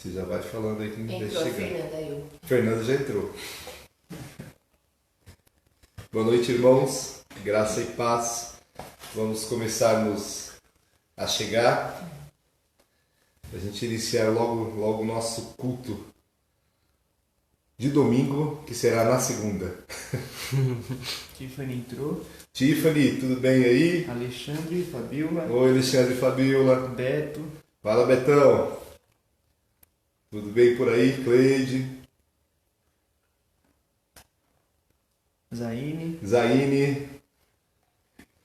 Você já vai falando aí que não vai Entrou a chegando. Fernanda aí. Fernanda já entrou. Boa noite, irmãos. Graça e paz. Vamos começarmos a chegar. A gente iniciar logo o nosso culto de domingo, que será na segunda. Tiffany entrou. Tiffany, tudo bem aí? Alexandre, Fabiola. Oi, Alexandre e Fabiola. Beto. Fala, Betão. Tudo bem por aí, Cleide? Zaine.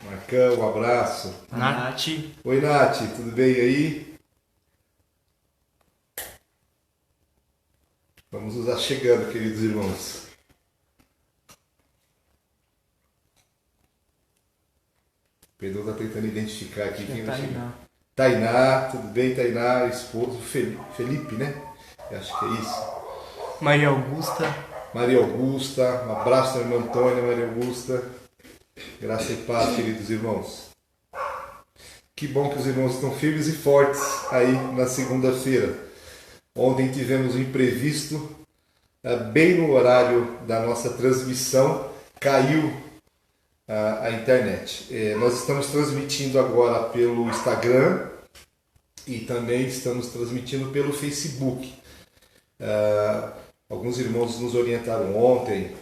Marcão, um abraço. A Nath. Oi, Nath, tudo bem aí? Vamos nos achegando, queridos irmãos. O Pedro está tentando identificar aqui quem vai chegar. Tainá, tudo bem, Tainá? Esposo Felipe, né? Eu acho que é isso. Maria Augusta. Maria Augusta, um abraço da irmã Antônia, Maria Augusta. Graça e paz, queridos irmãos. Que bom que os irmãos estão firmes e fortes aí na segunda-feira. Ontem tivemos um imprevisto, bem no horário da nossa transmissão, caiu a internet. Nós estamos transmitindo agora pelo Instagram e também estamos transmitindo pelo Facebook. Alguns irmãos nos orientaram ontem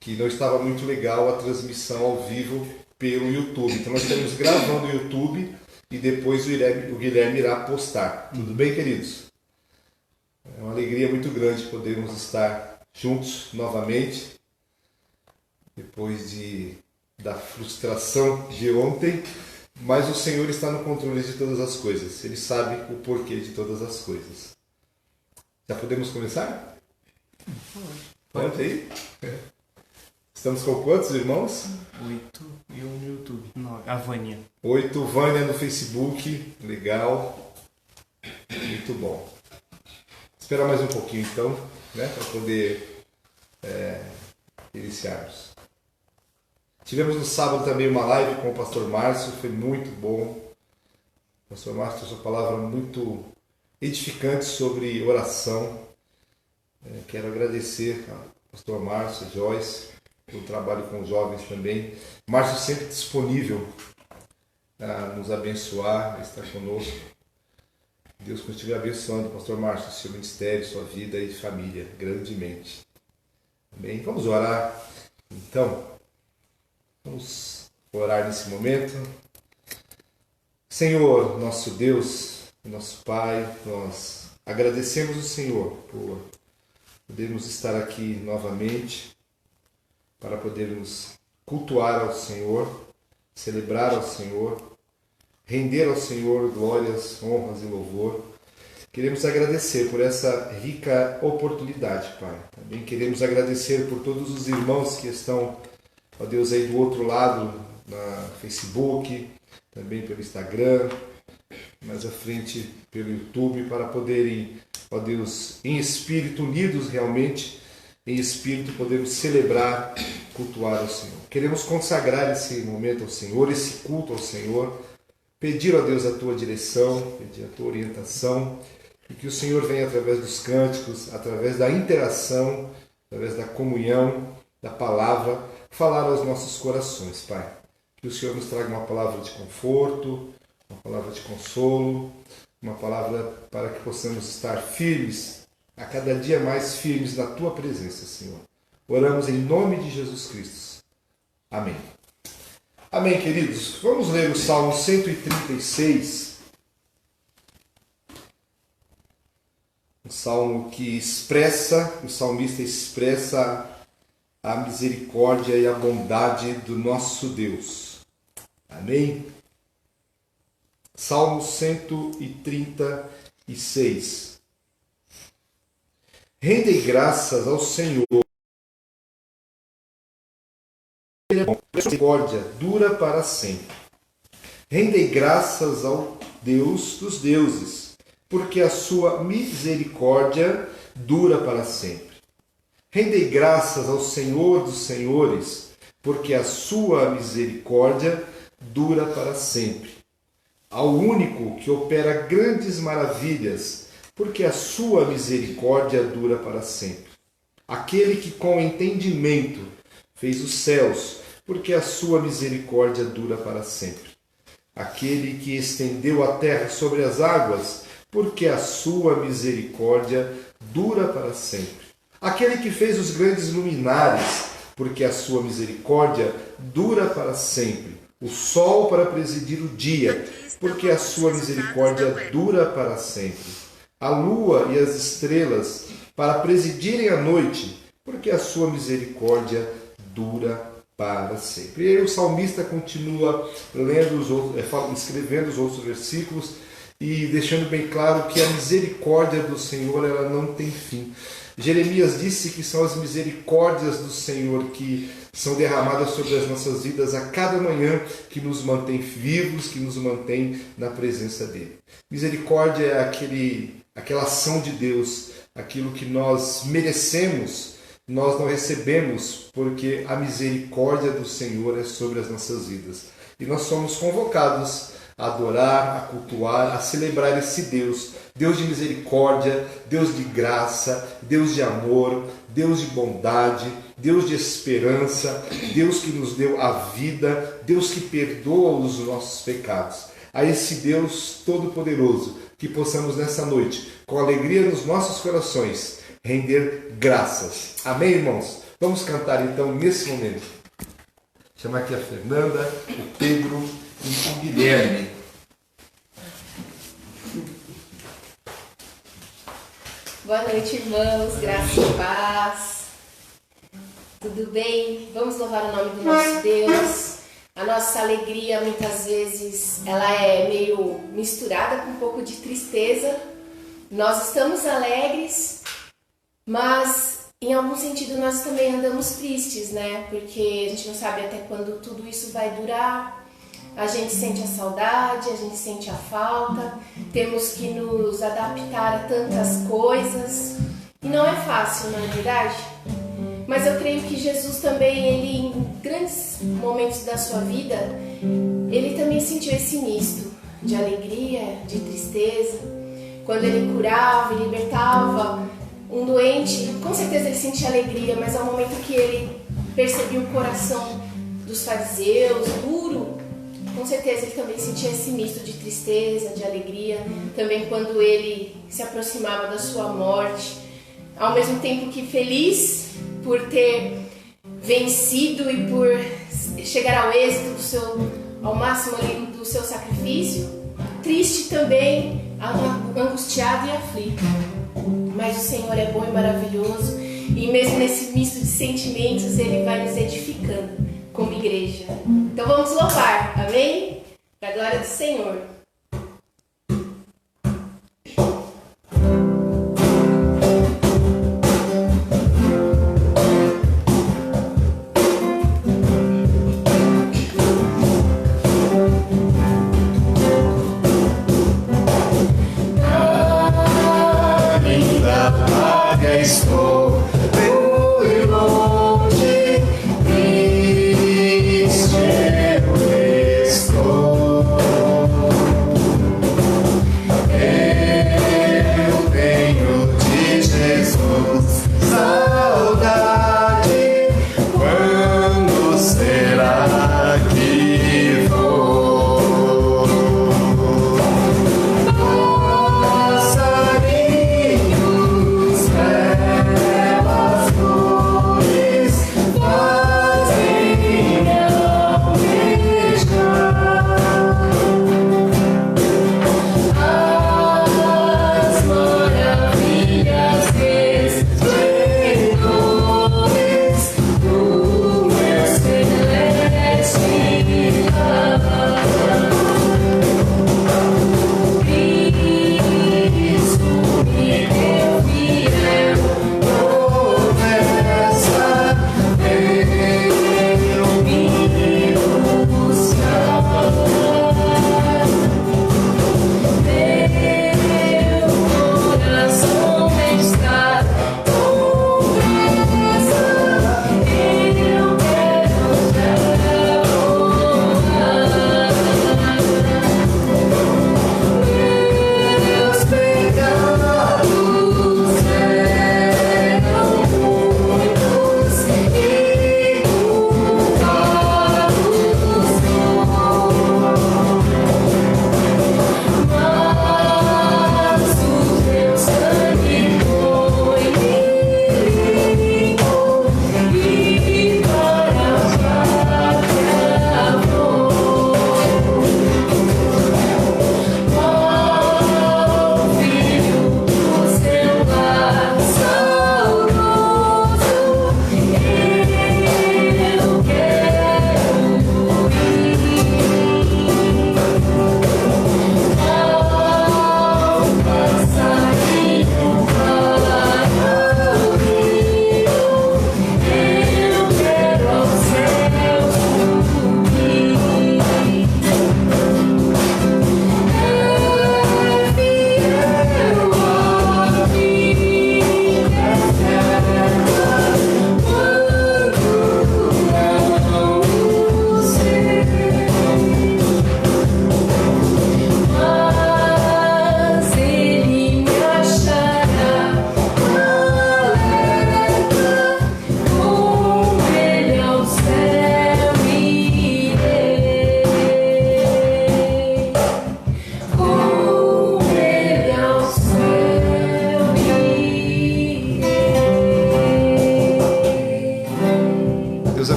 que não estava muito legal a transmissão ao vivo pelo YouTube. Então nós estamos gravando o YouTube e depois o Guilherme irá postar. Tudo bem, queridos? É uma alegria muito grande podermos estar juntos novamente, depois da frustração de ontem, mas o Senhor está no controle de todas as coisas. Ele sabe o porquê de todas as coisas. Já podemos começar? Pode aí? Estamos com quantos irmãos? 8 e um no YouTube. 9. A Vânia. 8, Vânia no Facebook. Legal. Muito bom. Esperar mais um pouquinho então, né, para poder iniciarmos. Tivemos no sábado também uma live com o pastor Márcio, foi muito bom. O pastor Márcio trouxe uma palavra muito edificante sobre oração. Quero agradecer ao pastor Márcio, Joyce, pelo trabalho com os jovens também. Márcio sempre disponível a nos abençoar, a estar conosco. Deus continue abençoando, pastor Márcio, seu ministério, sua vida e família, grandemente. Amém? Vamos orar. Então, vamos orar nesse momento. Senhor, nosso Deus, nosso Pai, nós agradecemos o Senhor por podermos estar aqui novamente, para podermos cultuar ao Senhor, celebrar ao Senhor, render ao Senhor glórias, honras e louvor. Queremos agradecer por essa rica oportunidade, Pai. Também queremos agradecer por todos os irmãos que estão, ó Deus, aí do outro lado, no Facebook, também pelo Instagram, mais à frente pelo YouTube, para poderem, ó Deus, em espírito, unidos realmente, em espírito, podermos celebrar, cultuar ao Senhor. Queremos consagrar esse momento ao Senhor, esse culto ao Senhor, pedir, ó Deus, a Tua direção, pedir a Tua orientação, e que o Senhor venha através dos cânticos, através da interação, através da comunhão, da palavra, falar aos nossos corações, Pai. Que o Senhor nos traga uma palavra de conforto, uma palavra de consolo, uma palavra para que possamos estar firmes, a cada dia mais firmes na Tua presença, Senhor. Oramos em nome de Jesus Cristo. Amém. Amém, queridos. Vamos ler o Salmo 136. Um salmo que o salmista expressa a misericórdia e a bondade do nosso Deus. Amém? Salmo 136. Rendei graças ao Senhor. Ele é bom, a misericórdia dura para sempre. Rendei graças ao Deus dos deuses, porque a sua misericórdia dura para sempre. Rendei graças ao Senhor dos senhores, porque a sua misericórdia dura para sempre. Ao único que opera grandes maravilhas, porque a sua misericórdia dura para sempre. Aquele que com entendimento fez os céus, porque a sua misericórdia dura para sempre. Aquele que estendeu a terra sobre as águas, porque a sua misericórdia dura para sempre. Aquele que fez os grandes luminares, porque a sua misericórdia dura para sempre. O sol para presidir o dia, porque a sua misericórdia dura para sempre. A lua e as estrelas para presidirem a noite, porque a sua misericórdia dura para sempre. E aí o salmista continua escrevendo os outros versículos e deixando bem claro que a misericórdia do Senhor ela não tem fim. Jeremias disse que são as misericórdias do Senhor que são derramadas sobre as nossas vidas a cada manhã, que nos mantém vivos, que nos mantém na presença dele. Misericórdia é aquela ação de Deus, aquilo que nós merecemos, nós não recebemos, porque a misericórdia do Senhor é sobre as nossas vidas. E nós somos convocados a adorar, a cultuar, a celebrar esse Deus. Deus de misericórdia, Deus de graça, Deus de amor, Deus de bondade, Deus de esperança, Deus que nos deu a vida, Deus que perdoa os nossos pecados. A esse Deus Todo-Poderoso, que possamos nessa noite, com alegria nos nossos corações, render graças. Amém, irmãos? Vamos cantar então nesse momento. Chamar aqui a Fernanda, o Pedro e o Guilherme. Boa noite, irmãos, graça e paz. Tudo bem? Vamos louvar o nome do nosso Deus. A nossa alegria, muitas vezes, ela é meio misturada com um pouco de tristeza. Nós estamos alegres, mas em algum sentido nós também andamos tristes, né? Porque a gente não sabe até quando tudo isso vai durar. A gente sente a saudade, a gente sente a falta, temos que nos adaptar a tantas coisas e não é fácil, não é verdade? Mas eu creio que Jesus também, ele em grandes momentos da sua vida, ele também sentiu esse misto de alegria, de tristeza. Quando ele curava e libertava um doente, com certeza ele sentia alegria, mas ao momento que ele percebia o coração dos fariseus duro, com certeza ele também sentia esse misto de tristeza, de alegria. Também quando ele se aproximava da sua morte, ao mesmo tempo que feliz por ter vencido e por chegar ao êxito ao máximo ali do seu sacrifício, triste também, angustiado e aflito. Mas o Senhor é bom e maravilhoso, e mesmo nesse misto de sentimentos ele vai nos edificando como igreja. Então vamos louvar, amém? Para a glória do Senhor. Ainda vaga estou, fui longe, triste eu estou.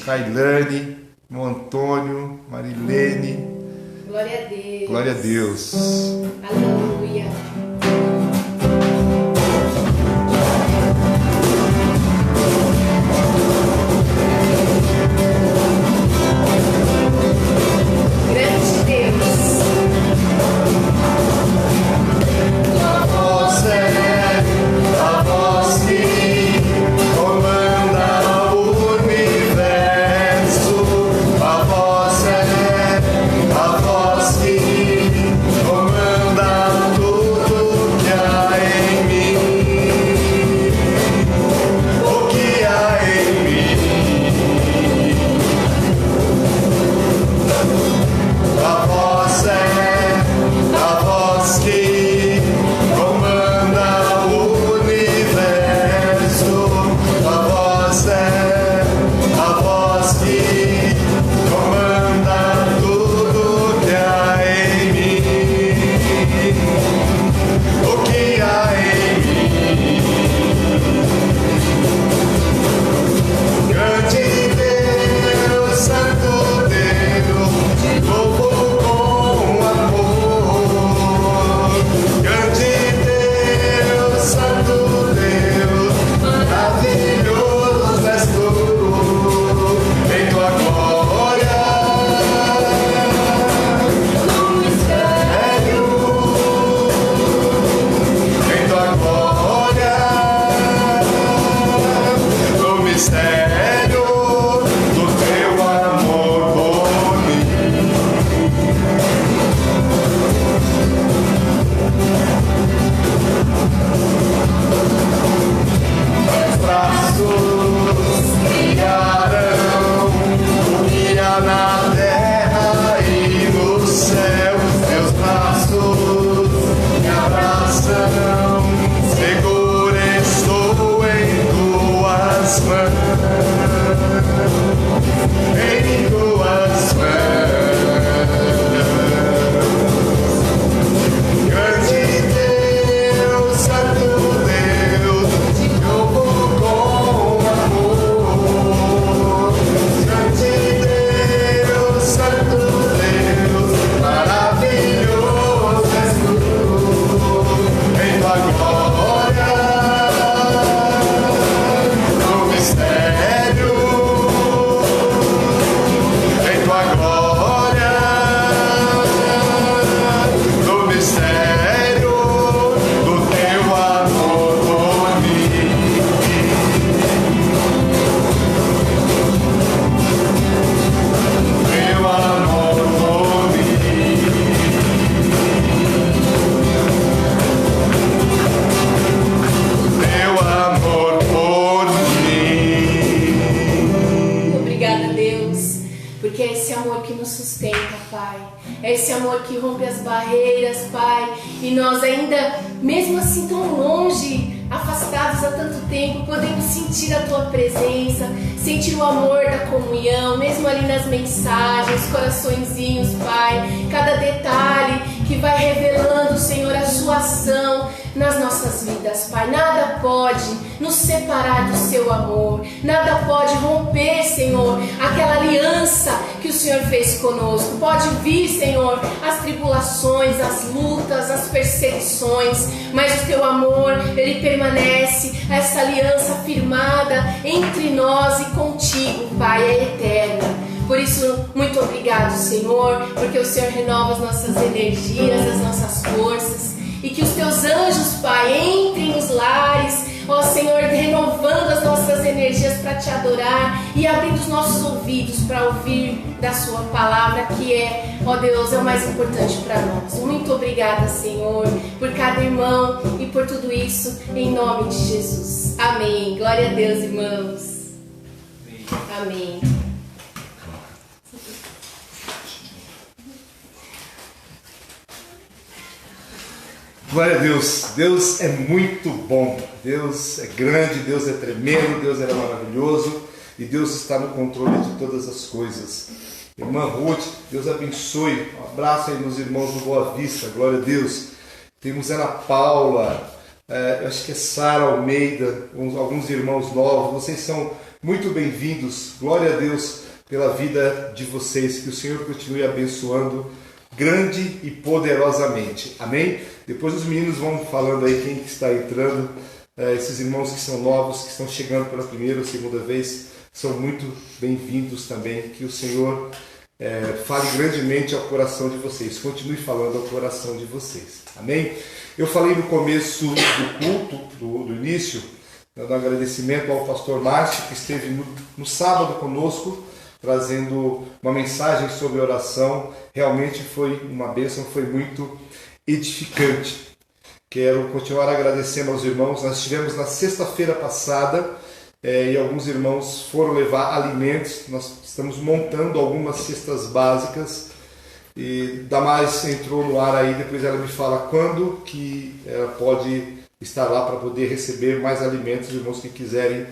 Kailane, irmão Antônio, Marilene. Glória a Deus. Glória a Deus. Aleluia. Grande Deus. A voz é a voz que comanda o universo. A voz é a voz que comanda tudo que há em mim. O que há em mim. A voz é a voz que comanda o universo. A voz é a voz que comanda tudo que há em mim. O que há em mim. Grande Deus, Santo Deus, louvo com amor. Grande Deus, Santo Deus, maravilhoso és tu. Em tua glória, no mistério. Em tua glória, no mistério do teu amor por mim. Teus braços criarão o que há na terra e no céu. Teus braços me abraçarão, seguro estou em tuas mãos. Em tuas mãos. Grande Deus, Santo Deus, te louvo com amor. Grande Deus, Santo Deus, maravilhoso és tu. Em tua glória, no mistério. Em tua glória, no mistério do teu amor por mim. Teu amor por mim. Teu amor por mim. Obrigada, Deus, porque é esse amor que nos sustenta, Pai. É esse amor que rompe as barreiras, Pai. E nós ainda, mesmo assim tão longe, afastados há tanto tempo, podemos sentir a Tua presença, sentir o amor da comunhão, mesmo ali nas mensagens, coraçõezinhos, Pai. Cada detalhe que vai revelando, Senhor, a Sua ação nas nossas vidas, Pai. Nada pode nos separar do Seu amor. Nada pode romper, Senhor, aquela aliança que o Senhor fez conosco. Pode vir, Senhor, as tribulações, as lutas, as perseguições, mas o Teu amor, Ele permanece. Essa aliança firmada entre nós e contigo, Pai, é eterna. Por isso, muito obrigado, Senhor, porque o Senhor renova as nossas energias, as nossas forças. E que os Teus anjos, Pai, entrem nos lares, ó Senhor, renovando as nossas energias para Te adorar e abrindo os nossos ouvidos para ouvir da Sua palavra, que é, ó Deus, é o mais importante para nós. Muito obrigada, Senhor, por cada irmão e por tudo isso, em nome de Jesus. Amém. Glória a Deus, irmãos. Amém. Glória a Deus. Deus é muito bom. Deus é grande, Deus é tremendo, Deus é maravilhoso e Deus está no controle de todas as coisas. Irmã Ruth, Deus abençoe. Um abraço aí nos irmãos do Boa Vista. Glória a Deus. Temos Ana Paula, eu acho que é Sara Almeida, alguns irmãos novos. Vocês são muito bem-vindos. Glória a Deus pela vida de vocês. Que o Senhor continue abençoando grande e poderosamente. Amém? Depois os meninos vão falando aí quem que está entrando. Esses irmãos que são novos, que estão chegando pela primeira ou segunda vez, são muito bem-vindos também. Que o Senhor fale grandemente ao coração de vocês. Continue falando ao coração de vocês. Amém? Eu falei no começo do culto, do início, dando agradecimento ao pastor Márcio, que esteve no sábado conosco, trazendo uma mensagem sobre oração. Realmente foi uma bênção, foi muito edificante. Quero continuar agradecendo aos irmãos. Nós estivemos na sexta-feira passada e alguns irmãos foram levar alimentos. Nós estamos montando algumas cestas básicas e Damares entrou no ar aí, depois ela me fala quando que ela pode estar lá para poder receber mais alimentos, os irmãos que quiserem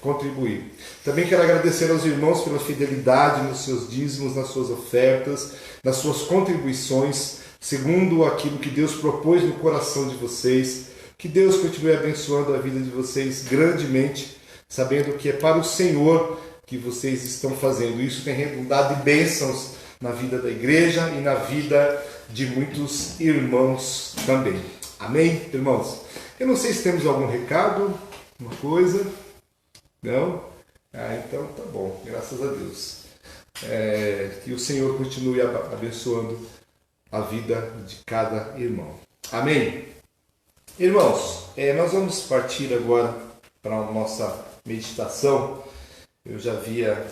contribuir. Também quero agradecer aos irmãos pela fidelidade nos seus dízimos, nas suas ofertas, nas suas contribuições, segundo aquilo que Deus propôs no coração de vocês. Que Deus continue abençoando a vida de vocês grandemente, sabendo que é para o Senhor que vocês estão fazendo. Isso tem redundado em bênçãos na vida da igreja e na vida de muitos irmãos também. Amém, irmãos? Eu não sei se temos algum recado, uma coisa. Não? Então tá bom, graças a Deus. Que o Senhor continue abençoando a vida de cada irmão. Amém? Irmãos, nós vamos partir agora para a nossa meditação. Eu já havia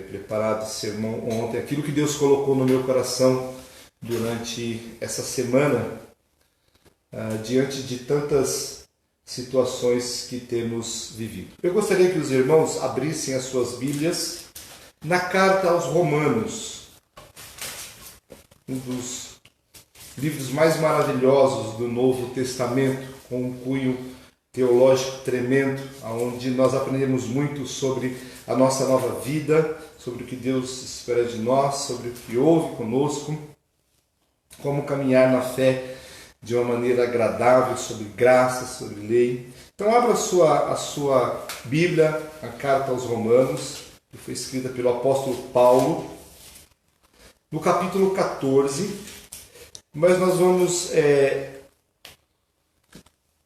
preparado esse sermão ontem, aquilo que Deus colocou no meu coração durante essa semana, diante de tantas situações que temos vivido. Eu gostaria que os irmãos abrissem as suas Bíblias na carta aos Romanos, um dos livros mais maravilhosos do Novo Testamento, com um cunho teológico tremendo, onde nós aprendemos muito sobre a nossa nova vida, sobre o que Deus espera de nós, sobre o que houve conosco, como caminhar na fé de uma maneira agradável, sobre graça, sobre lei. Então abra a sua Bíblia, a carta aos Romanos, que foi escrita pelo apóstolo Paulo, no capítulo 14, mas nós vamos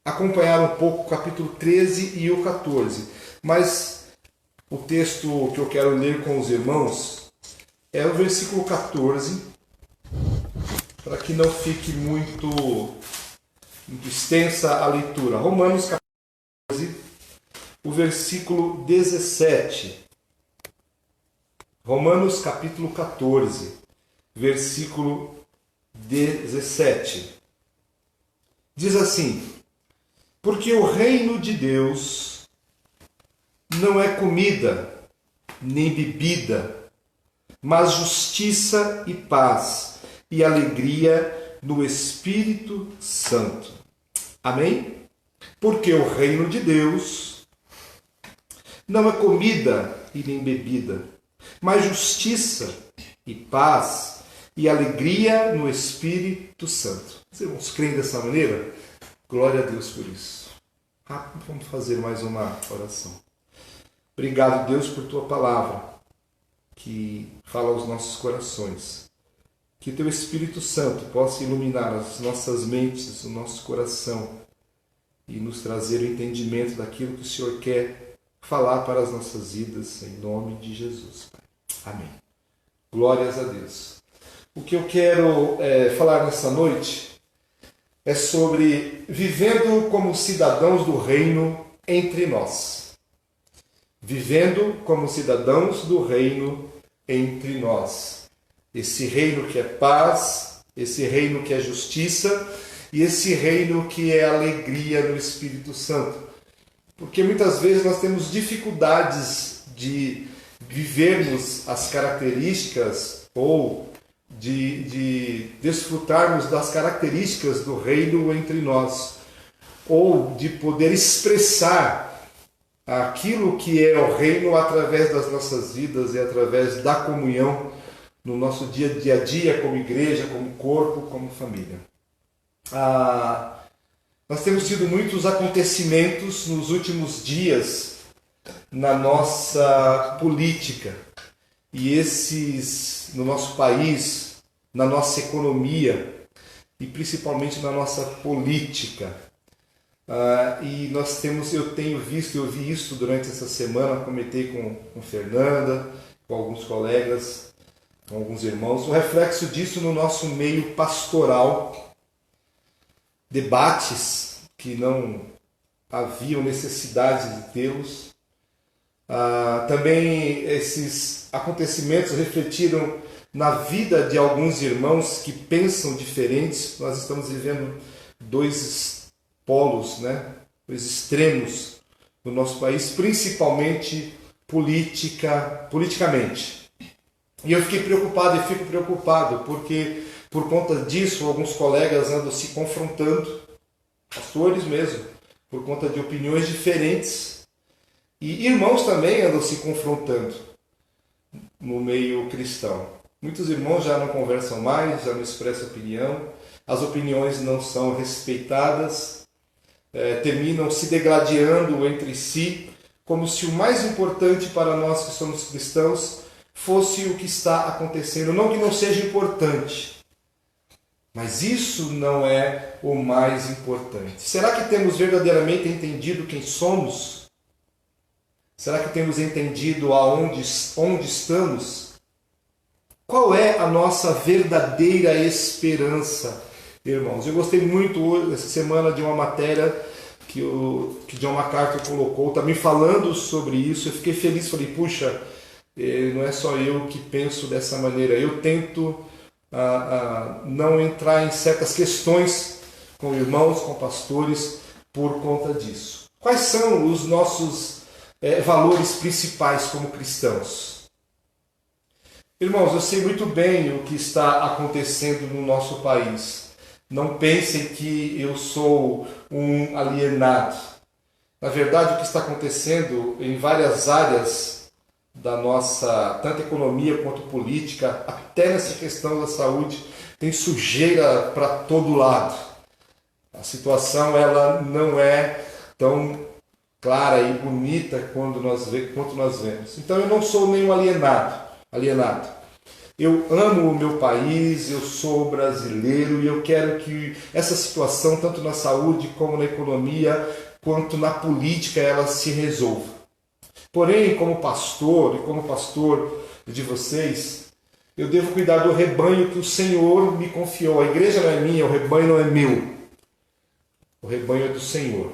acompanhar um pouco o capítulo 13 e o 14. Mas o texto que eu quero ler com os irmãos é o versículo 14, para que não fique muito extensa a leitura. Romanos 14, o versículo 17. Romanos capítulo 14, versículo 17. Diz assim: porque o reino de Deus não é comida nem bebida, mas justiça e paz e alegria no Espírito Santo. Amém? Porque o reino de Deus não é comida e nem bebida, mas justiça e paz e alegria no Espírito Santo. Os irmãos creem dessa maneira? Glória a Deus por isso. Vamos fazer mais uma oração. Obrigado, Deus, por Tua palavra, que fala aos nossos corações. Que Teu Espírito Santo possa iluminar as nossas mentes, o nosso coração e nos trazer o entendimento daquilo que o Senhor quer falar para as nossas vidas, em nome de Jesus. Pai. Amém. Glórias a Deus. O que eu quero falar nessa noite é sobre vivendo como cidadãos do reino entre nós. Vivendo como cidadãos do reino entre nós. Esse reino que é paz, esse reino que é justiça e esse reino que é alegria no Espírito Santo. Porque muitas vezes nós temos dificuldades de vivermos as características ou de desfrutarmos das características do reino entre nós, ou de poder expressar aquilo que é o reino através das nossas vidas e através da comunhão no nosso dia a dia como igreja, como corpo, como família. Nós temos tido muitos acontecimentos nos últimos dias na nossa política. E esses, no nosso país, na nossa economia e principalmente na nossa política. E eu tenho visto, eu vi isso durante essa semana, comentei com Fernanda, com alguns colegas, com alguns irmãos, o reflexo disso no nosso meio pastoral, debates que não haviam necessidade de tê-los. Também esses acontecimentos refletiram na vida de alguns irmãos que pensam diferentes. Nós estamos vivendo dois polos, dois extremos no nosso país, principalmente politicamente. E eu fiquei preocupado e fico preocupado, porque por conta disso alguns colegas andam se confrontando, pastores mesmo, por conta de opiniões diferentes. E irmãos também andam se confrontando no meio cristão. Muitos irmãos já não conversam mais, já não expressam opinião, as opiniões não são respeitadas, terminam se degladiando entre si, como se o mais importante para nós que somos cristãos fosse o que está acontecendo. Não que não seja importante, mas isso não é o mais importante. Será que temos verdadeiramente entendido quem somos? Será que temos entendido onde estamos? Qual é a nossa verdadeira esperança, irmãos? Eu gostei muito essa semana de uma matéria que John MacArthur colocou, também falando sobre isso. Eu fiquei feliz, falei, puxa, não é só eu que penso dessa maneira. Eu tento não entrar em certas questões com irmãos, com pastores, por conta disso. Quais são os nossos valores principais como cristãos? Irmãos, eu sei muito bem o que está acontecendo no nosso país. Não pensem que eu sou um alienado. Na verdade, o que está acontecendo em várias áreas da nossa, tanto economia quanto política, até nessa questão da saúde, tem sujeira para todo lado. A situação ela não é tão clara e bonita quanto nós vemos. Então eu não sou nenhum alienado. Eu amo o meu país, eu sou brasileiro e eu quero que essa situação, tanto na saúde como na economia, quanto na política, ela se resolva. Porém, como pastor e como pastor de vocês, eu devo cuidar do rebanho que o Senhor me confiou. A igreja não é minha, o rebanho não é meu. O rebanho é do Senhor.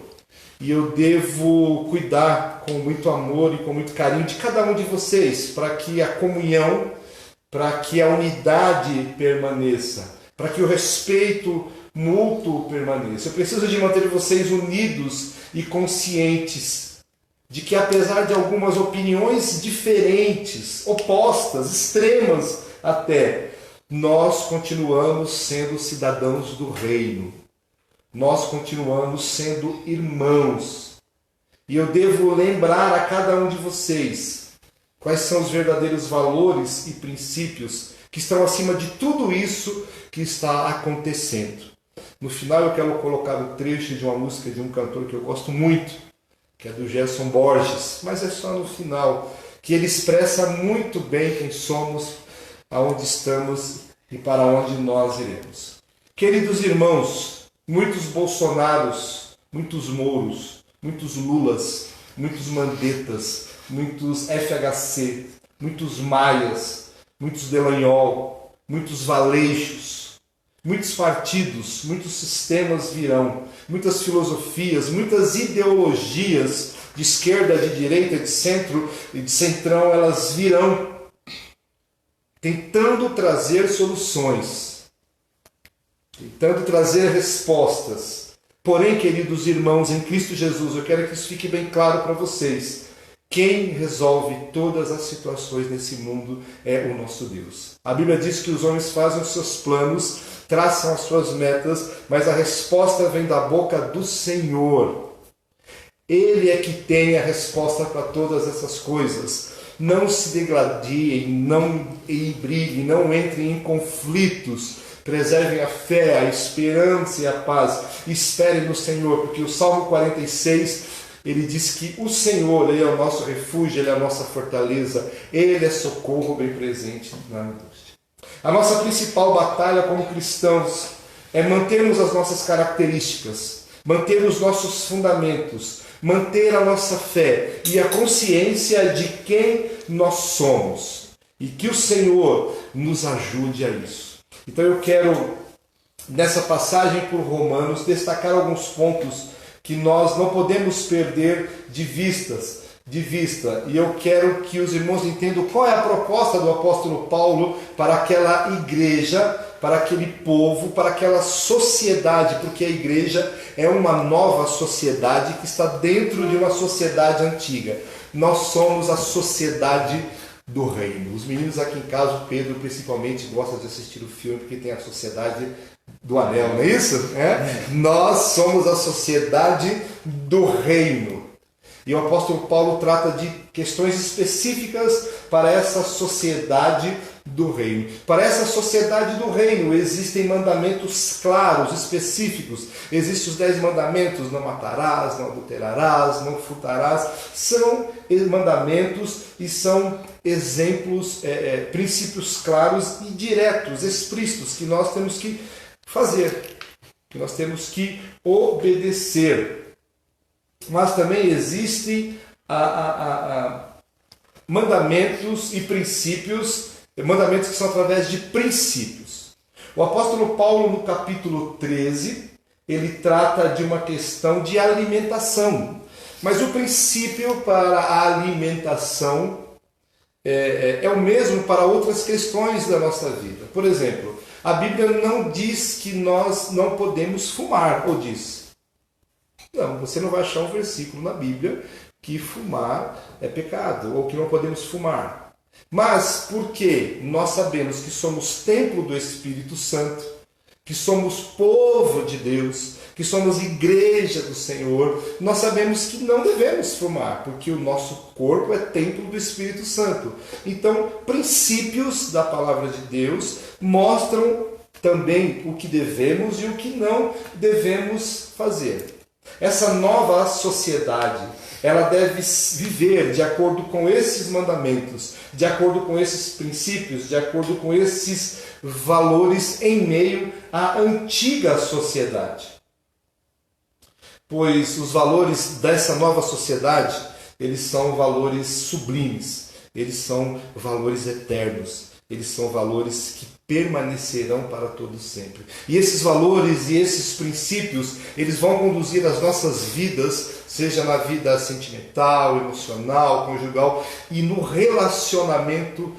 E eu devo cuidar com muito amor e com muito carinho de cada um de vocês, para que a comunhão, para que a unidade permaneça, para que o respeito mútuo permaneça. Eu preciso de manter vocês unidos e conscientes de que, apesar de algumas opiniões diferentes, opostas, extremas até, nós continuamos sendo cidadãos do reino. Nós continuamos sendo irmãos. E eu devo lembrar a cada um de vocês quais são os verdadeiros valores e princípios que estão acima de tudo isso que está acontecendo. No final eu quero colocar o trecho de uma música de um cantor que eu gosto muito, que é do Gerson Borges, mas é só no final, que ele expressa muito bem quem somos, aonde estamos e para onde nós iremos. Queridos irmãos, muitos Bolsonaros, muitos Mouros, muitos Lulas, muitos Mandettas, muitos FHC, muitos Maias, muitos Delanhol, muitos Valeixos, muitos partidos, muitos sistemas virão, muitas filosofias, muitas ideologias de esquerda, de direita, de centro e de centrão, elas virão tentando trazer soluções, tentando trazer respostas. Porém, queridos irmãos, em Cristo Jesus, eu quero que isso fique bem claro para vocês. Quem resolve todas as situações nesse mundo é o nosso Deus. A Bíblia diz que os homens fazem os seus planos, traçam as suas metas, mas a resposta vem da boca do Senhor. Ele é que tem a resposta para todas essas coisas. Não se degladiem, não briguem, não entrem em conflitos preservem a fé, a esperança e a paz, esperem no Senhor, porque o Salmo 46, ele diz que o Senhor, Ele é o nosso refúgio, Ele é a nossa fortaleza, Ele é socorro bem presente na angústia. A nossa principal batalha como cristãos é mantermos as nossas características, manter os nossos fundamentos, manter a nossa fé e a consciência de quem nós somos. E que o Senhor nos ajude a isso. Então eu quero, nessa passagem por Romanos, destacar alguns pontos que nós não podemos perder de vista. E eu quero que os irmãos entendam qual é a proposta do apóstolo Paulo para aquela igreja, para aquele povo, para aquela sociedade, porque a igreja é uma nova sociedade que está dentro de uma sociedade antiga. Nós somos a sociedade do reino. Os meninos aqui em casa, o Pedro principalmente, gosta de assistir o filme porque tem a sociedade do anel, não é isso? Nós somos a sociedade do reino. E o apóstolo Paulo trata de questões específicas para essa sociedade do reino. Para essa sociedade do reino existem mandamentos claros, específicos. Existem os 10 mandamentos: não matarás, não adulterarás, não furtarás. São mandamentos e são exemplos, princípios claros e diretos, explícitos, que nós temos que fazer, que nós temos que obedecer. Mas também existem mandamentos e princípios, mandamentos que são através de princípios. O apóstolo Paulo, no capítulo 13, ele trata de uma questão de alimentação. Mas o princípio para a alimentação é o mesmo para outras questões da nossa vida. Por exemplo, a Bíblia não diz que nós não podemos fumar, ou diz? Não, você não vai achar um versículo na Bíblia que fumar é pecado, ou que não podemos fumar. Mas porque nós sabemos que somos templo do Espírito Santo, que somos povo de Deus, que somos igreja do Senhor, nós sabemos que não devemos fumar, porque o nosso corpo é templo do Espírito Santo. Então, princípios da palavra de Deus mostram também o que devemos e o que não devemos fazer. Essa nova sociedade, ela deve viver de acordo com esses mandamentos, de acordo com esses princípios, de acordo com esses valores em meio à antiga sociedade. Pois os valores dessa nova sociedade, eles são valores sublimes, eles são valores eternos, eles são valores que permanecerão para todo sempre. E esses valores e esses princípios, eles vão conduzir as nossas vidas, seja na vida sentimental, emocional, conjugal e no relacionamento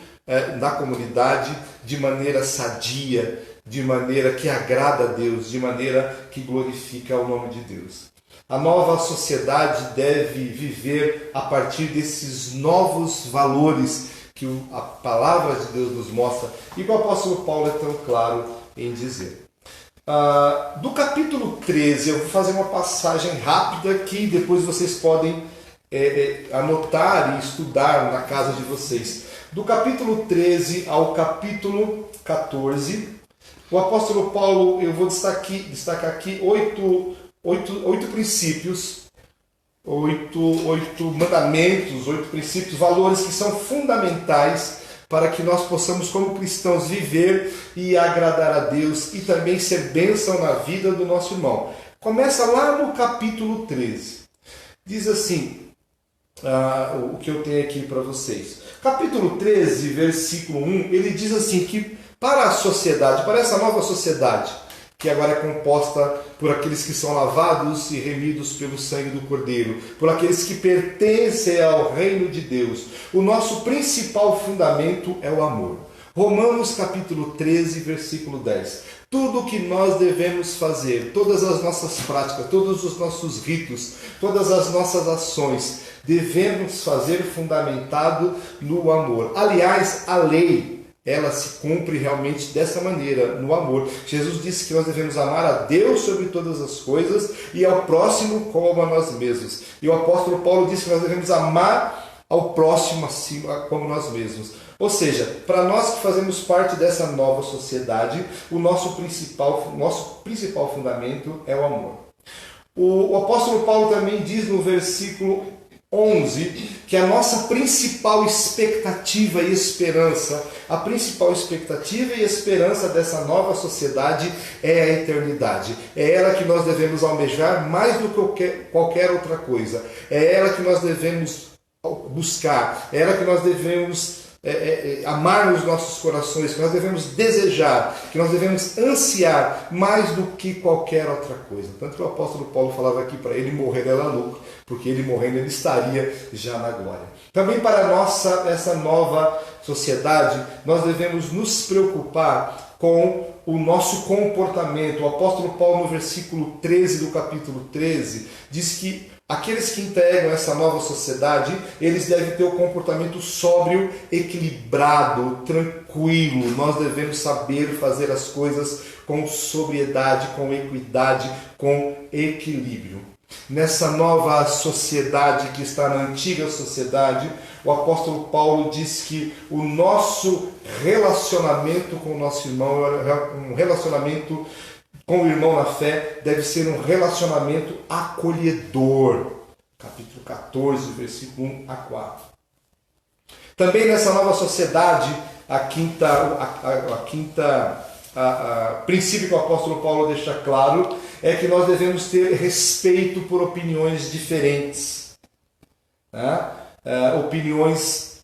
na comunidade, de maneira sadia, de maneira que agrada a Deus, de maneira que glorifica o nome de Deus. A nova sociedade deve viver a partir desses novos valores que a palavra de Deus nos mostra e que o apóstolo Paulo é tão claro em dizer. Do capítulo 13, eu vou fazer uma passagem rápida que depois vocês podem anotar e estudar na casa de vocês. Do capítulo 13 ao capítulo 14, o apóstolo Paulo, eu vou destacar aqui 8 princípios, 8 mandamentos, 8 princípios, valores que são fundamentais para que nós possamos, como cristãos, viver e agradar a Deus e também ser bênção na vida do nosso irmão. Começa lá no capítulo 13. Diz assim, o que eu tenho aqui para vocês. Capítulo 13, versículo 1, ele diz assim que para a sociedade, para essa nova sociedade, que agora é composta por aqueles que são lavados e remidos pelo sangue do Cordeiro, por aqueles que pertencem ao reino de Deus. O nosso principal fundamento é o amor. Romanos capítulo 13, versículo 10. Tudo o que nós devemos fazer, todas as nossas práticas, todos os nossos ritos, todas as nossas ações, devemos fazer fundamentado no amor. Aliás, a lei, ela se cumpre realmente dessa maneira, no amor. Jesus disse que nós devemos amar a Deus sobre todas as coisas e ao próximo como a nós mesmos. E o apóstolo Paulo disse que nós devemos amar ao próximo como nós mesmos. Ou seja, para nós que fazemos parte dessa nova sociedade, o nosso principal fundamento é o amor. O apóstolo Paulo também diz no versículo 11 que a nossa principal expectativa e esperança, dessa nova sociedade é a eternidade. É ela que nós devemos almejar mais do que qualquer outra coisa. É ela que nós devemos buscar. É ela que nós devemos amar nos nossos corações, que nós devemos desejar, que nós devemos ansiar mais do que qualquer outra coisa. Tanto que o apóstolo Paulo falava aqui para ele morrer era lucro, porque ele morrendo ele estaria já na glória. Também para essa nova sociedade, nós devemos nos preocupar com o nosso comportamento. O apóstolo Paulo, no versículo 13 do capítulo 13, diz que aqueles que integram essa nova sociedade, eles devem ter um comportamento sóbrio, equilibrado, tranquilo. Nós devemos saber fazer as coisas com sobriedade, com equidade, com equilíbrio. Nessa nova sociedade que está na antiga sociedade, o apóstolo Paulo diz que o nosso relacionamento com o nosso irmão é um relacionamento com o irmão na fé, deve ser um relacionamento acolhedor. Capítulo 14, versículo 1 a 4. Também nessa nova sociedade, a quinta princípio que o apóstolo Paulo deixa claro é que nós devemos ter respeito por opiniões diferentes. Opiniões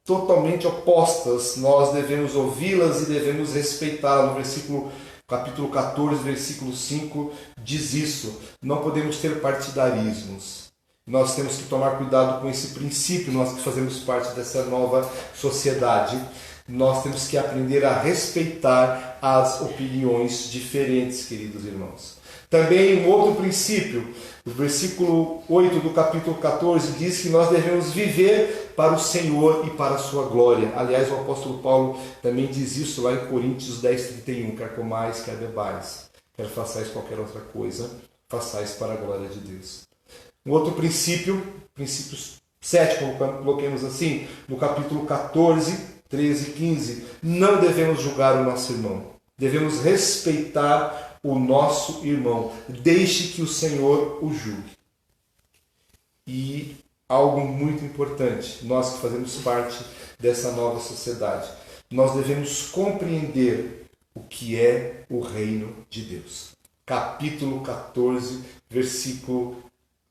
totalmente opostas, nós devemos ouvi-las e devemos respeitá-las. No capítulo 14, versículo 5, diz isso. Não podemos ter partidarismos. Nós temos que tomar cuidado com esse princípio, nós que fazemos parte dessa nova sociedade. Nós temos que aprender a respeitar as opiniões diferentes, queridos irmãos. Também um outro princípio, o versículo 8 do capítulo 14 diz que nós devemos viver para o Senhor e para a sua glória. Aliás, o apóstolo Paulo também diz isso lá em Coríntios 10:31, quer comais, quer bebais, quer façais qualquer outra coisa, façais para a glória de Deus. Um outro princípio 7, coloquemos assim, no capítulo 14, 13 e 15, não devemos julgar o nosso irmão, devemos respeitar o nosso irmão, deixe que o Senhor o julgue. E algo muito importante, nós que fazemos parte dessa nova sociedade, nós devemos compreender o que é o reino de Deus. Capítulo 14, versículo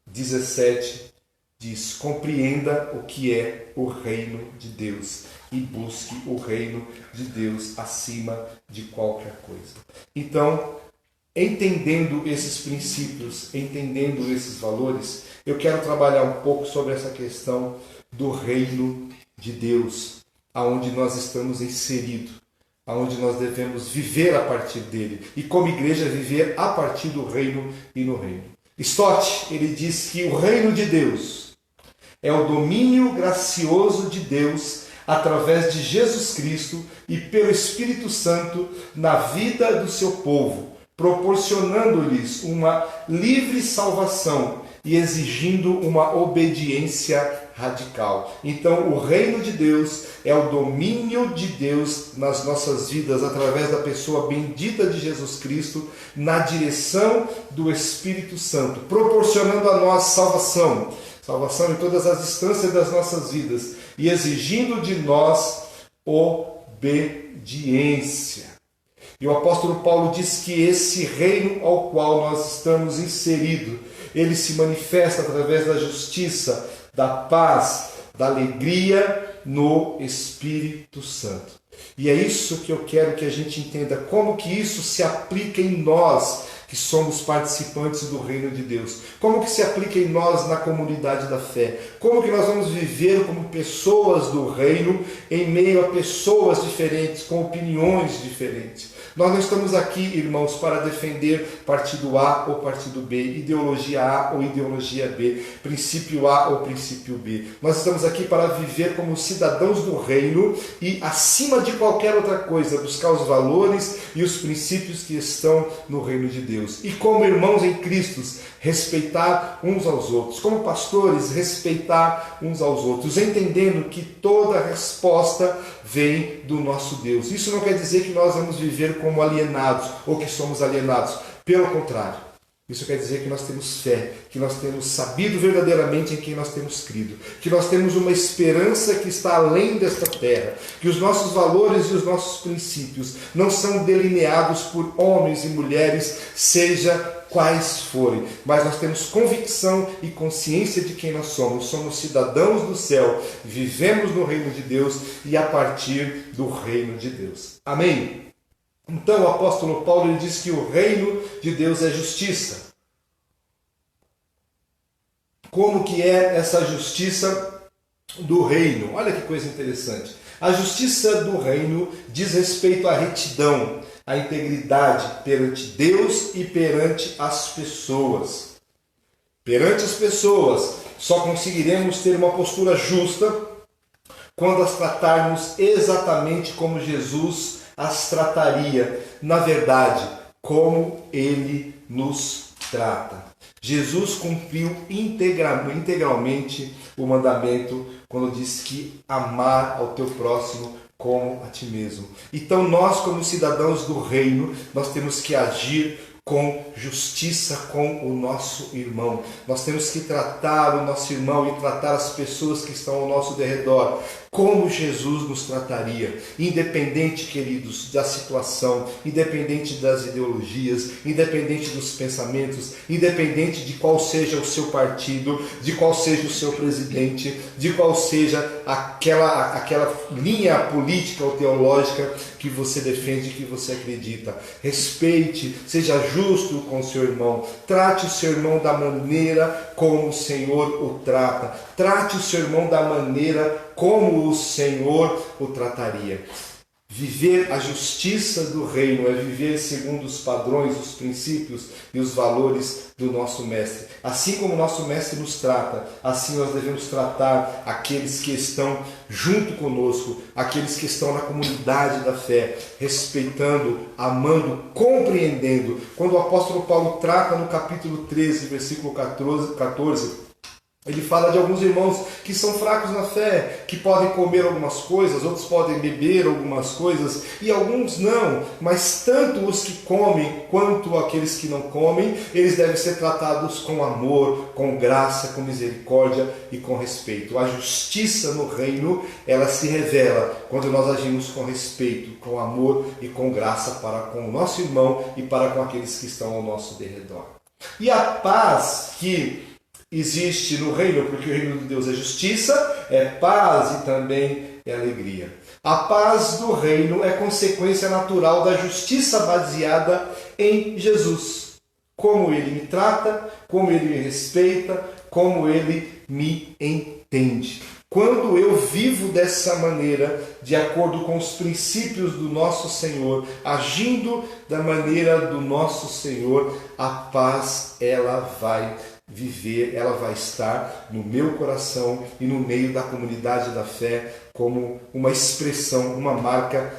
17 diz: compreenda o que é o reino de Deus e busque o reino de Deus acima de qualquer coisa. Então, entendendo esses princípios, entendendo esses valores, eu quero trabalhar um pouco sobre essa questão do reino de Deus, aonde nós estamos inseridos, aonde nós devemos viver a partir dele e como igreja viver a partir do reino e no reino. Stott, ele diz que o reino de Deus é o domínio gracioso de Deus através de Jesus Cristo e pelo Espírito Santo na vida do seu povo, proporcionando-lhes uma livre salvação e exigindo uma obediência radical. Então, o reino de Deus é o domínio de Deus nas nossas vidas através da pessoa bendita de Jesus Cristo, na direção do Espírito Santo, proporcionando a nós salvação em todas as instâncias das nossas vidas e exigindo de nós obediência. E o apóstolo Paulo diz que esse reino ao qual nós estamos inseridos, ele se manifesta através da justiça, da paz, da alegria no Espírito Santo. E é isso que eu quero que a gente entenda, como que isso se aplica em nós, que somos participantes do reino de Deus. Como que se aplica em nós na comunidade da fé? Como que nós vamos viver como pessoas do reino em meio a pessoas diferentes, com opiniões diferentes? Nós não estamos aqui, irmãos, para defender partido A ou partido B, ideologia A ou ideologia B, princípio A ou princípio B. Nós estamos aqui para viver como cidadãos do reino e, acima de qualquer outra coisa, buscar os valores e os princípios que estão no reino de Deus. Deus. E como irmãos em Cristo, respeitar uns aos outros. Como pastores, respeitar uns aos outros, entendendo que toda resposta vem do nosso Deus. Isso não quer dizer que nós vamos viver como alienados ou que somos alienados. Pelo contrário. Isso quer dizer que nós temos fé, que nós temos sabido verdadeiramente em quem nós temos crido, que nós temos uma esperança que está além desta terra, que os nossos valores e os nossos princípios não são delineados por homens e mulheres, seja quais forem, mas nós temos convicção e consciência de quem nós somos. Somos cidadãos do céu, vivemos no reino de Deus e a partir do reino de Deus. Amém? Então o apóstolo Paulo ele diz que o reino de Deus é justiça. Como que é essa justiça do reino? Olha que coisa interessante. A justiça do reino diz respeito à retidão, à integridade perante Deus e perante as pessoas. Perante as pessoas, só conseguiremos ter uma postura justa quando as tratarmos exatamente como Jesus as trataria, na verdade, como Ele nos trata. Jesus cumpriu integralmente o mandamento quando disse que amar ao teu próximo como a ti mesmo. Então nós, como cidadãos do reino, nós temos que agir com justiça com o nosso irmão. Nós temos que tratar o nosso irmão e tratar as pessoas que estão ao nosso derredor como Jesus nos trataria, independente, queridos, da situação, independente das ideologias, independente dos pensamentos, independente de qual seja o seu partido, de qual seja o seu presidente, de qual seja aquela linha política ou teológica que você defende, que você acredita. Respeite, seja justo com o seu irmão, trate o seu irmão da maneira como o Senhor o trata, trate o seu irmão da maneira como o Senhor o trataria. Viver a justiça do reino é viver segundo os padrões, os princípios e os valores do nosso Mestre. Assim como o nosso Mestre nos trata, assim nós devemos tratar aqueles que estão junto conosco, aqueles que estão na comunidade da fé, respeitando, amando, compreendendo. Quando o apóstolo Paulo trata no capítulo 13, versículo 14, ele fala de alguns irmãos que são fracos na fé, que podem comer algumas coisas, outros podem beber algumas coisas e alguns não, mas tanto os que comem quanto aqueles que não comem, eles devem ser tratados com amor, com graça, com misericórdia e com respeito. A justiça no reino, ela se revela quando nós agimos com respeito, com amor e com graça para com o nosso irmão e para com aqueles que estão ao nosso derredor. E a paz que existe no reino, porque o reino de Deus é justiça, é paz e também é alegria. A paz do reino é consequência natural da justiça baseada em Jesus. Como Ele me trata, como Ele me respeita, como Ele me entende. Quando eu vivo dessa maneira, de acordo com os princípios do nosso Senhor, agindo da maneira do nosso Senhor, a paz ela vai viver, ela vai estar no meu coração e no meio da comunidade da fé como uma expressão, uma marca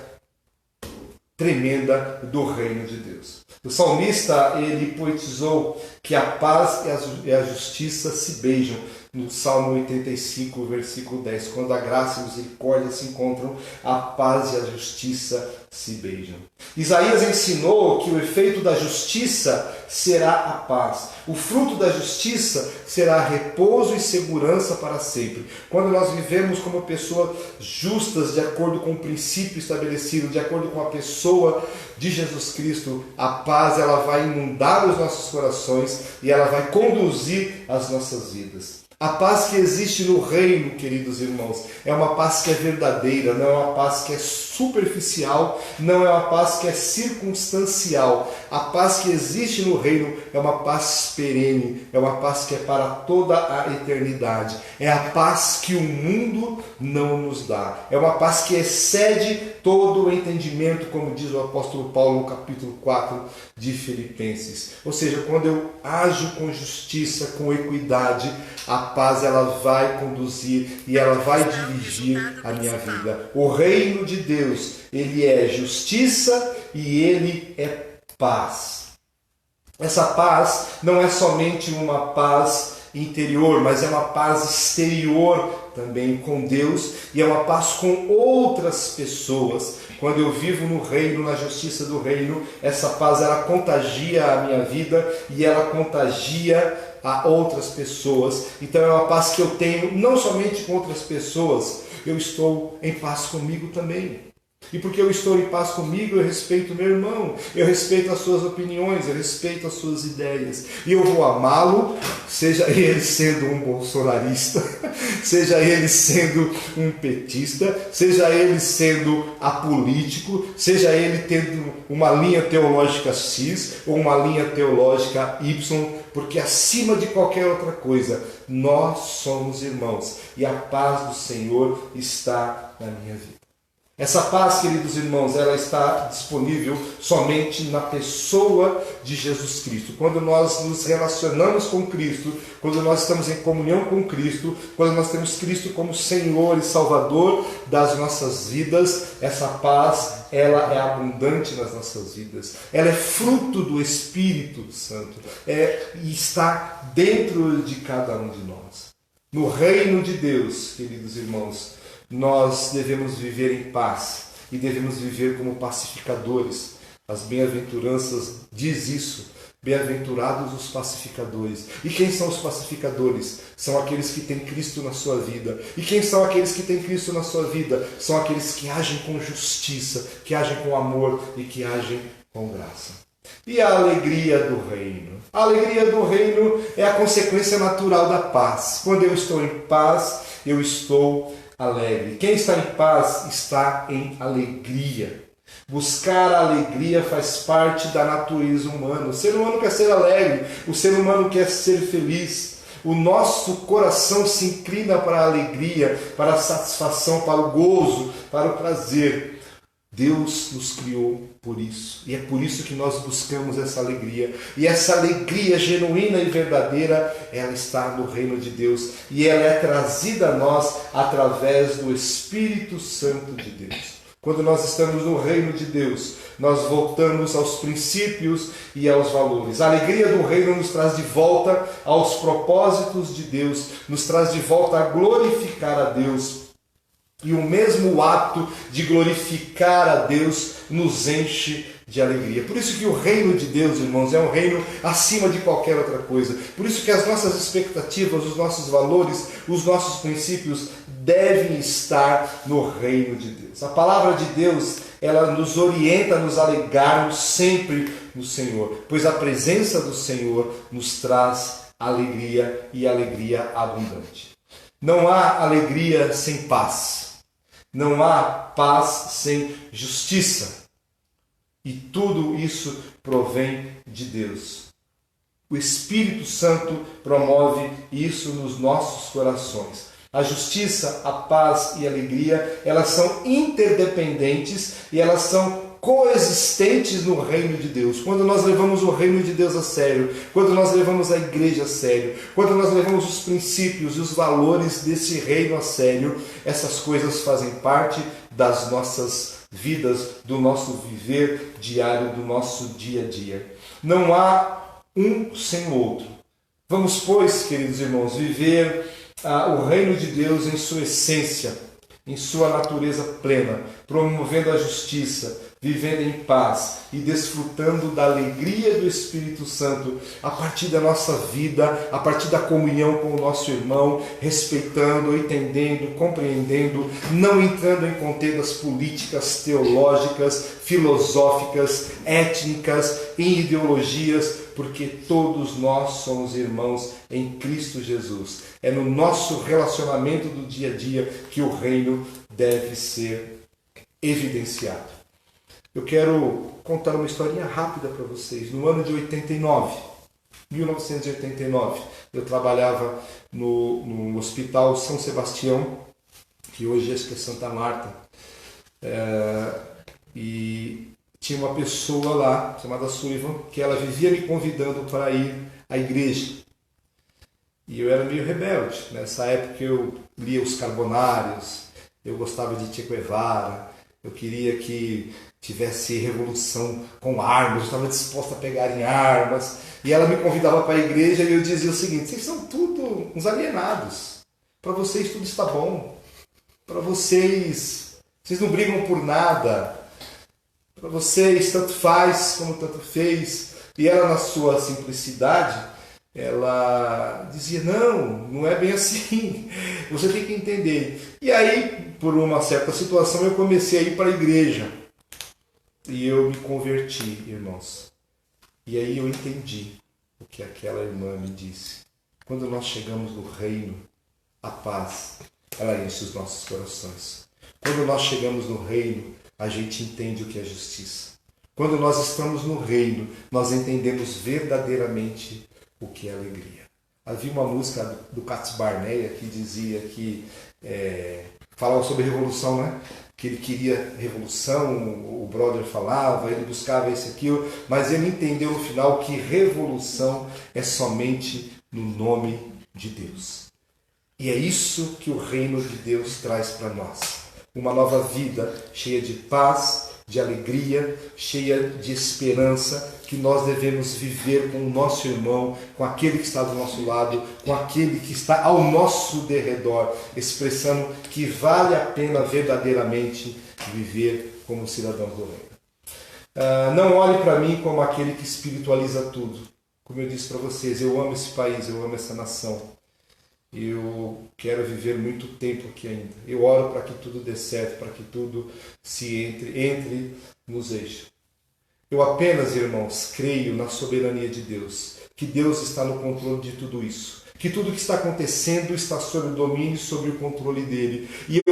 tremenda do reino de Deus. O salmista, ele poetizou que a paz e a justiça se beijam no Salmo 85, versículo 10. Quando a graça e a misericórdia se encontram, a paz e a justiça se beijam. Isaías ensinou que o efeito da justiça será a paz. O fruto da justiça será repouso e segurança para sempre. Quando nós vivemos como pessoas justas, de acordo com o princípio estabelecido, de acordo com a pessoa de Jesus Cristo, a paz ela vai inundar os nossos corações e ela vai conduzir as nossas vidas. A paz que existe no reino, queridos irmãos, é uma paz que é verdadeira, não é uma paz que é superficial, não é uma paz que é circunstancial. A paz que existe no reino é uma paz perene, é uma paz que é para toda a eternidade. É a paz que o mundo não nos dá. É uma paz que excede todo o entendimento, como diz o apóstolo Paulo no capítulo 4 de Filipenses. Ou seja, quando eu ajo com justiça, com equidade, a paz ela vai conduzir e ela vai dirigir a minha vida. O reino de Deus, ele é justiça e ele é paz. Essa paz não é somente uma paz interior, mas é uma paz exterior também com Deus e é uma paz com outras pessoas. Quando eu vivo no reino, na justiça do reino, essa paz ela contagia a minha vida e ela contagia a outras pessoas. Então é uma paz que eu tenho não somente com outras pessoas, eu estou em paz comigo também. E porque eu estou em paz comigo, eu respeito meu irmão, eu respeito as suas opiniões, eu respeito as suas ideias. E eu vou amá-lo, seja ele sendo um bolsonarista, seja ele sendo um petista, seja ele sendo apolítico, seja ele tendo uma linha teológica X ou uma linha teológica Y, porque acima de qualquer outra coisa, nós somos irmãos e a paz do Senhor está na minha vida. Essa paz, queridos irmãos, ela está disponível somente na pessoa de Jesus Cristo. Quando nós nos relacionamos com Cristo, quando nós estamos em comunhão com Cristo, quando nós temos Cristo como Senhor e Salvador das nossas vidas, essa paz, ela é abundante nas nossas vidas. Ela é fruto do Espírito Santo e está dentro de cada um de nós. No reino de Deus, queridos irmãos, nós devemos viver em paz e devemos viver como pacificadores. As bem-aventuranças diz isso. Bem-aventurados os pacificadores. E quem são os pacificadores? São aqueles que têm Cristo na sua vida. E quem são aqueles que têm Cristo na sua vida? São aqueles que agem com justiça, que agem com amor e que agem com graça. E a alegria do reino? A alegria do reino é a consequência natural da paz. Quando eu estou em paz, eu estou alegre. Quem está em paz está em alegria. Buscar a alegria faz parte da natureza humana. O ser humano quer ser alegre, o ser humano quer ser feliz. O nosso coração se inclina para a alegria, para a satisfação, para o gozo, para o prazer. Deus nos criou por isso. E é por isso que nós buscamos essa alegria. E essa alegria genuína e verdadeira, ela está no reino de Deus. E ela é trazida a nós através do Espírito Santo de Deus. Quando nós estamos no reino de Deus, nós voltamos aos princípios e aos valores. A alegria do reino nos traz de volta aos propósitos de Deus, nos traz de volta a glorificar a Deus. E o mesmo ato de glorificar a Deus nos enche de alegria. Por isso que o reino de Deus, irmãos, é um reino acima de qualquer outra coisa. Por isso que as nossas expectativas, os nossos valores, os nossos princípios devem estar no reino de Deus. A palavra de Deus, ela nos orienta a nos alegrarmos sempre no Senhor, pois a presença do Senhor nos traz alegria e alegria abundante. Não há alegria sem paz. Não há paz sem justiça. E tudo isso provém de Deus. O Espírito Santo promove isso nos nossos corações. A justiça, a paz e a alegria, elas são interdependentes e elas são coexistentes no reino de Deus. Quando nós levamos o reino de Deus a sério, quando nós levamos a igreja a sério, quando nós levamos os princípios e os valores desse reino a sério, essas coisas fazem parte das nossas vidas, do nosso viver diário, do nosso dia a dia. Não há um sem o outro. Vamos, pois, queridos irmãos, viver o reino de Deus em sua essência, em sua natureza plena, promovendo a justiça, vivendo em paz e desfrutando da alegria do Espírito Santo a partir da nossa vida, a partir da comunhão com o nosso irmão, respeitando, entendendo, compreendendo, não entrando em contendas políticas, teológicas, filosóficas, étnicas, em ideologias, porque todos nós somos irmãos em Cristo Jesus. É no nosso relacionamento do dia a dia que o reino deve ser evidenciado. Eu quero contar uma historinha rápida para vocês. No ano de 1989, eu trabalhava no Hospital São Sebastião, que hoje acho que é Santa Marta, e tinha uma pessoa lá, chamada Sullivan, que ela vivia me convidando para ir à igreja. E eu era meio rebelde. Nessa época eu lia os Carbonários, eu gostava de Che Guevara, eu queria que tivesse revolução com armas, eu estava disposta a pegar em armas. E ela me convidava para a igreja e eu dizia o seguinte: vocês são tudo uns alienados. Para vocês tudo está bom. Para vocês não brigam por nada. Para vocês tanto faz como tanto fez. E ela, na sua simplicidade, ela dizia: não é bem assim. Você tem que entender. E aí, por uma certa situação, eu comecei a ir para a igreja. E eu me converti, irmãos. E aí eu entendi o que aquela irmã me disse. Quando nós chegamos no reino, a paz, ela enche os nossos corações. Quando nós chegamos no reino, a gente entende o que é justiça. Quando nós estamos no reino, nós entendemos verdadeiramente o que é alegria. Havia uma música do Katz Barneia que dizia que falava sobre revolução, né? Que ele queria revolução, o brother falava, ele buscava isso e aquilo, mas ele entendeu no final que revolução é somente no nome de Deus. E é isso que o reino de Deus traz para nós. Uma nova vida cheia de paz, de alegria, cheia de esperança, que nós devemos viver com o nosso irmão, com aquele que está do nosso lado, com aquele que está ao nosso derredor, expressando que vale a pena verdadeiramente viver como cidadão do reino. Não olhe para mim como aquele que espiritualiza tudo. Como eu disse para vocês, eu amo esse país, eu amo essa nação. Eu quero viver muito tempo aqui ainda. Eu oro para que tudo dê certo, para que tudo se entre nos eixos. Eu apenas, irmãos, creio na soberania de Deus, que Deus está no controle de tudo isso, que tudo que está acontecendo está sob o domínio e sob o controle dele. E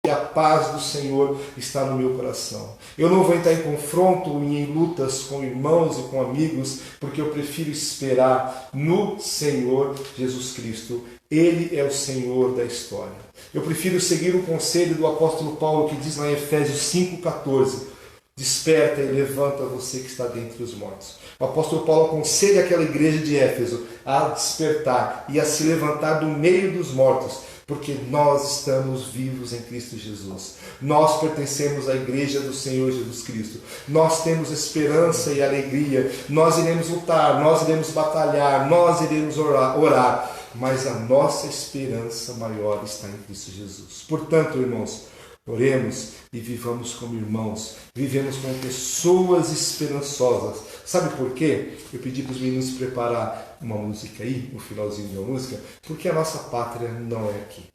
a paz do Senhor está no meu coração. Eu não vou entrar em confronto e em lutas com irmãos e com amigos, porque eu prefiro esperar no Senhor Jesus Cristo. Ele é o Senhor da história. Eu prefiro seguir o conselho do apóstolo Paulo, que diz lá em Efésios 5,14: desperta e levanta você que está dentre os mortos. O apóstolo Paulo aconselha aquela igreja de Éfeso a despertar e a se levantar do meio dos mortos, porque nós estamos vivos em Cristo Jesus. Nós pertencemos à igreja do Senhor Jesus Cristo. Nós temos esperança e alegria. Nós iremos lutar, nós iremos batalhar, nós iremos orar. Mas a nossa esperança maior está em Cristo Jesus. Portanto, irmãos, oremos e vivamos como irmãos. Vivemos como pessoas esperançosas. Sabe por quê? Eu pedi para os meninos preparar uma música aí, um finalzinho de uma música, porque a nossa pátria não é aqui.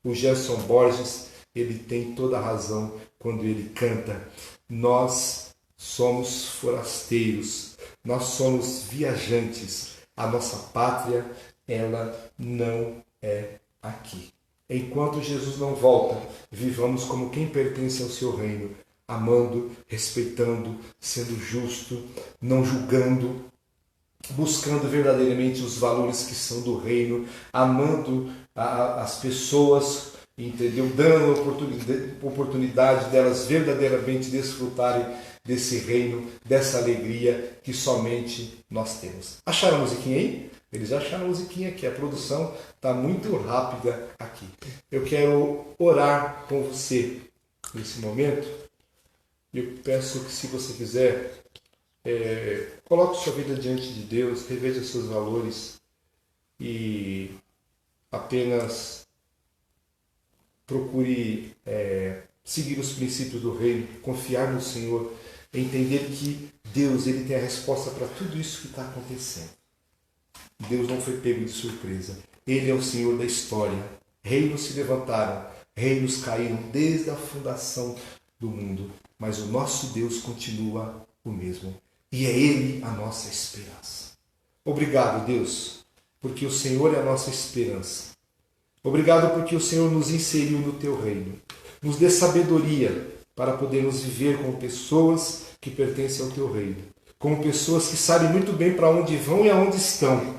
O Gerson Borges, ele tem toda a razão quando ele canta: nós somos forasteiros, nós somos viajantes. A nossa pátria, ela não é aqui. Enquanto Jesus não volta, vivamos como quem pertence ao seu reino, amando, respeitando, sendo justo, não julgando, buscando verdadeiramente os valores que são do reino, amando as pessoas, entendeu? Dando oportunidade delas verdadeiramente desfrutarem desse reino, dessa alegria que somente nós temos. Acharam a musiquinha aí? Eles acharam a musiquinha aqui. A produção está muito rápida aqui. Eu quero orar com você nesse momento. Eu peço que, se você quiser, coloque sua vida diante de Deus, reveja seus valores e apenas procure seguir os princípios do reino, confiar no Senhor, entender que Deus, ele tem a resposta para tudo isso que está acontecendo. Deus não foi pego de surpresa. Ele é o Senhor da história. Reinos se levantaram, reinos caíram desde a fundação do mundo, mas o nosso Deus continua o mesmo. E é Ele a nossa esperança. Obrigado, Deus, porque o Senhor é a nossa esperança. Obrigado porque o Senhor nos inseriu no Teu reino. Nos dê sabedoria para podermos viver como pessoas que pertencem ao Teu reino. Como pessoas que sabem muito bem para onde vão e aonde estão.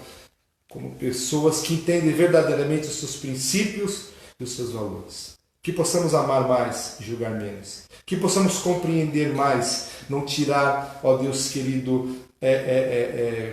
Como pessoas que entendem verdadeiramente os seus princípios e os seus valores. Que possamos amar mais e julgar menos. Que possamos compreender mais, não tirar, ó Deus querido,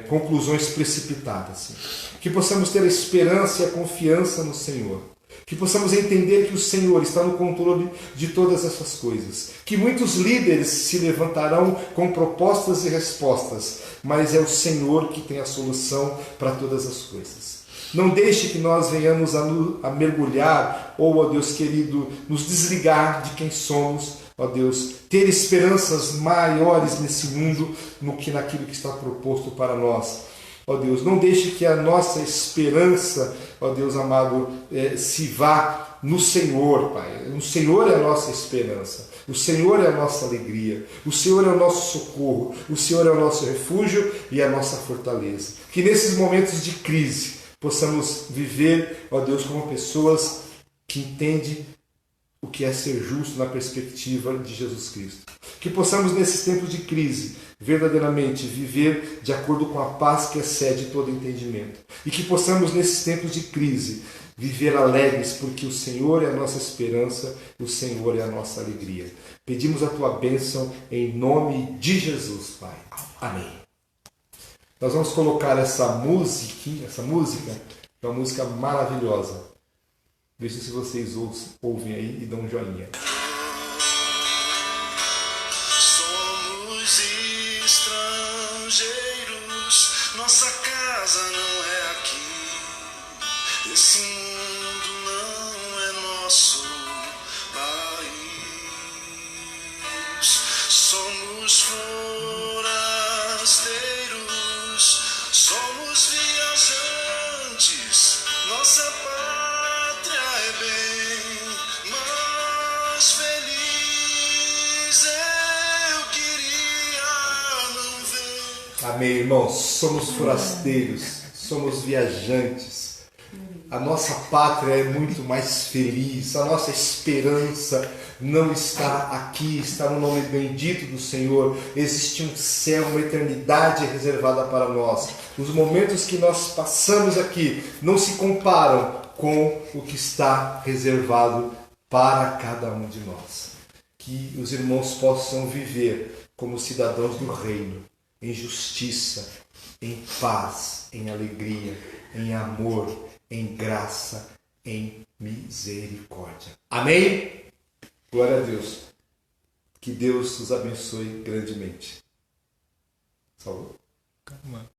conclusões precipitadas. Que possamos ter a esperança e a confiança no Senhor. Que possamos entender que o Senhor está no controle de todas essas coisas. Que muitos líderes se levantarão com propostas e respostas, mas é o Senhor que tem a solução para todas as coisas. Não deixe que nós venhamos a mergulhar ou, ó Deus querido, nos desligar de quem somos, ó Deus, ter esperanças maiores nesse mundo do que naquilo que está proposto para nós. Ó Deus, não deixe que a nossa esperança, ó Deus amado, se vá no Senhor, Pai. O Senhor é a nossa esperança, o Senhor é a nossa alegria, o Senhor é o nosso socorro, o Senhor é o nosso refúgio e a nossa fortaleza. Que nesses momentos de crise possamos viver, ó Deus, como pessoas que entendem o que é ser justo na perspectiva de Jesus Cristo. Que possamos, nesses tempos de crise, verdadeiramente viver de acordo com a paz que excede todo entendimento. E que possamos, nesses tempos de crise, viver alegres, porque o Senhor é a nossa esperança, o Senhor é a nossa alegria. Pedimos a Tua bênção em nome de Jesus, Pai. Amém. Nós vamos colocar essa música, que é uma música maravilhosa. Veja se vocês ouvem aí e dão um joinha. Somos estrangeiros, nossa casa não é aqui. Esse mundo não é nosso país. Somos forasteiros, somos viajantes, nossa pátria é bem mais feliz. Eu queria não ver. Amém, irmãos. Somos forasteiros, somos viajantes. A nossa pátria é muito mais feliz. A nossa esperança não está aqui, está no nome bendito do Senhor. Existe um céu, uma eternidade reservada para nós. Os momentos que nós passamos aqui não se comparam com o que está reservado para cada um de nós. Que os irmãos possam viver como cidadãos do reino, em justiça, em paz, em alegria, em amor, em graça, em misericórdia. Amém? Glória a Deus. Que Deus os abençoe grandemente. Salve. Calma.